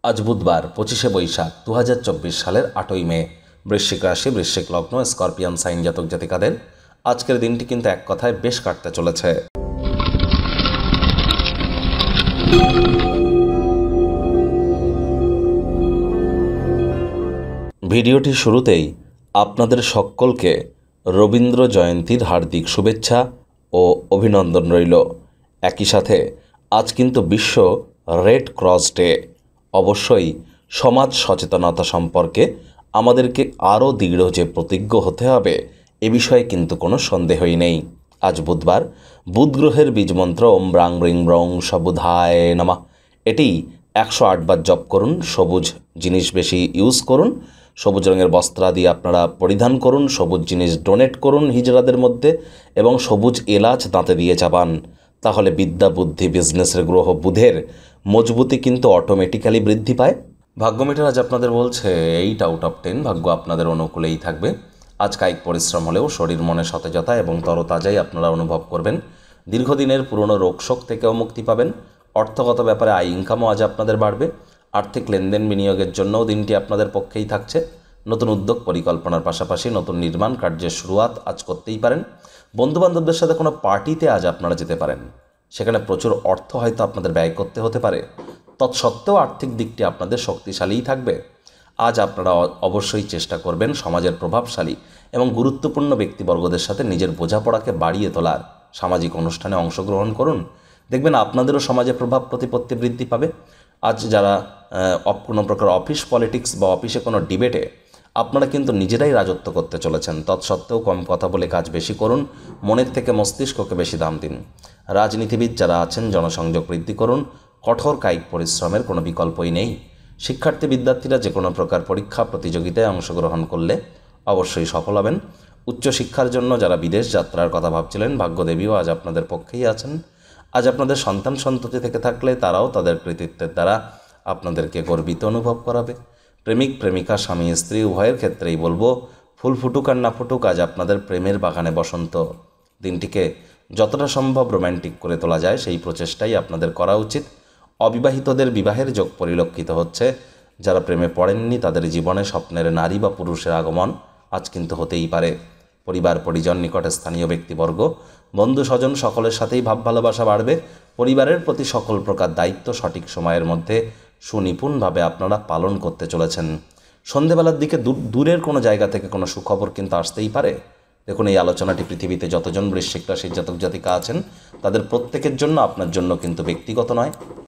আজ বুধবার 25শে বৈশাখ 2024 সালের 8ই মে। বৃশ্চিক রাশি, বৃশ্চিক লগ্ন, স্করপিয়ান সাইন জাতক জাতিকাদের আজকের দিনটি কিন্তু এক কথায় বেশ কাটতে চলেছে। ভিডিওটি শুরুতেই আপনাদের সকলকে রবীন্দ্র জয়ন্তীর হার্দিক শুভেচ্ছা ও অভিনন্দন রইল। একই সাথে আজ কিন্তু বিশ্ব রেড ক্রস ডে। অবশ্যই সমাজ সচেতনতা সম্পর্কে আমাদেরকে আরও দৃঢ় যে প্রতিজ্ঞ হতে হবে এ বিষয়ে কিন্তু কোনো সন্দেহই নেই। আজ বুধবার, বুধ গ্রহের বীজমন্ত্র ওম ব্রাং ব্রিং ব্রং সবুধায় নমঃ, এটি 108 বার জপ করুন। সবুজ জিনিস বেশি ইউজ করুন, সবুজ রঙের বস্ত্রাদি আপনারা পরিধান করুন, সবুজ জিনিস ডোনেট করুন হিজড়াদের মধ্যে, এবং সবুজ এলাচ দাঁতে দিয়ে চাবান। তাহলে বিদ্যা, বুদ্ধি, বিজনেসের গ্রহ বুধের মজবুতি কিন্তু অটোমেটিক্যালি বৃদ্ধি পায়। ভাগ্য মিটার আজ আপনাদের বলছে 8 আউট অফ 10, ভাগ্য আপনাদের অনুকূলেই থাকবে। আজ কায়িক পরিশ্রম হলেও শরীর মনে সতেজতা এবং তরতাজাই আপনারা অনুভব করবেন। দীর্ঘদিনের পুরনো রোগশোক থেকেও মুক্তি পাবেন। অর্থগত ব্যাপারে আয় ইনকামও আজ আপনাদের বাড়বে। আর্থিক লেনদেন বিনিয়োগের জন্যও দিনটি আপনাদের পক্ষেই থাকছে। নতুন উদ্যোগ পরিকল্পনার পাশাপাশি নতুন নির্মাণ কার্যের শুরুয়াত আজ করতেই পারেন। বন্ধুবান্ধবদের সাথে কোনো পার্টিতে আজ আপনারা যেতে পারেন, সেখানে প্রচুর অর্থ হয়তো আপনাদের ব্যয় করতে হতে পারে। তৎসত্ত্বেও আর্থিক দিকটি আপনাদের শক্তিশালীই থাকবে। আজ আপনারা অবশ্যই চেষ্টা করবেন সমাজের প্রভাবশালী এবং গুরুত্বপূর্ণ ব্যক্তিবর্গদের সাথে নিজের বোঝাপড়াকে বাড়িয়ে তোলার। সামাজিক অনুষ্ঠানে অংশগ্রহণ করুন, দেখবেন আপনাদেরও সমাজে প্রভাব প্রতিপত্তি বৃদ্ধি পাবে। আজ যারা কোনো প্রকার অফিস পলিটিক্স বা অফিসে কোনো ডিবেটে আপনারা কিন্তু নিজেরাই রাজত্ব করতে চলেছেন, তৎসত্ত্বেও কম কথা বলে কাজ বেশি করুন, মনের থেকে মস্তিষ্ককে বেশি দাম দিন। রাজনীতিবিদ যারা আছেন জনসংযোগ বৃদ্ধি করুন, কঠোর কায়িক পরিশ্রমের কোনো বিকল্পই নেই। শিক্ষার্থী বিদ্যার্থীরা যে কোনো প্রকার পরীক্ষা প্রতিযোগিতায় অংশগ্রহণ করলে অবশ্যই সফল হবেন। উচ্চশিক্ষার জন্য যারা বিদেশ যাত্রার কথা ভাবছিলেন, ভাগ্যদেবীও আজ আপনাদের পক্ষেই আছেন। আজ আপনাদের সন্তান সন্ততি থেকে থাকলে তারাও তাদের কৃতিত্বের দ্বারা আপনাদেরকে গর্বিত অনুভব করাবে। প্রেমিক প্রেমিকা, স্বামী স্ত্রী উভয়ের ক্ষেত্রেই বলবো, ফুল ফুটুক আর না ফুটুক, আজ আপনাদের প্রেমের বাগানে বসন্ত। দিনটিকে যতটা সম্ভব রোম্যান্টিক করে তোলা যায় সেই প্রচেষ্টাই আপনাদের করা উচিত। অবিবাহিতদের বিবাহের যোগ পরিলক্ষিত হচ্ছে। যারা প্রেমে পড়েননি তাদের জীবনে স্বপ্নের নারী বা পুরুষের আগমন আজ কিন্তু হতেই পারে। পরিবার পরিজন, নিকটে স্থানীয় ব্যক্তিবর্গ, বন্ধু স্বজন সকলের সাথেই ভাব ভালোবাসা বাড়বে। পরিবারের প্রতি সকল প্রকার দায়িত্ব সঠিক সময়ের মধ্যে সুনিপুণভাবে আপনারা পালন করতে চলেছেন। সন্ধেবেলার দিকে দূরের কোনো জায়গা থেকে কোনো সুখবর কিন্তু আসতেই পারে। দেখুন, এই আলোচনাটি পৃথিবীতে যতজন বৃশ্চিক রাশির জাতক জাতিকা আছেন তাদের প্রত্যেকের জন্য, আপনার জন্য কিন্তু ব্যক্তিগত নয়।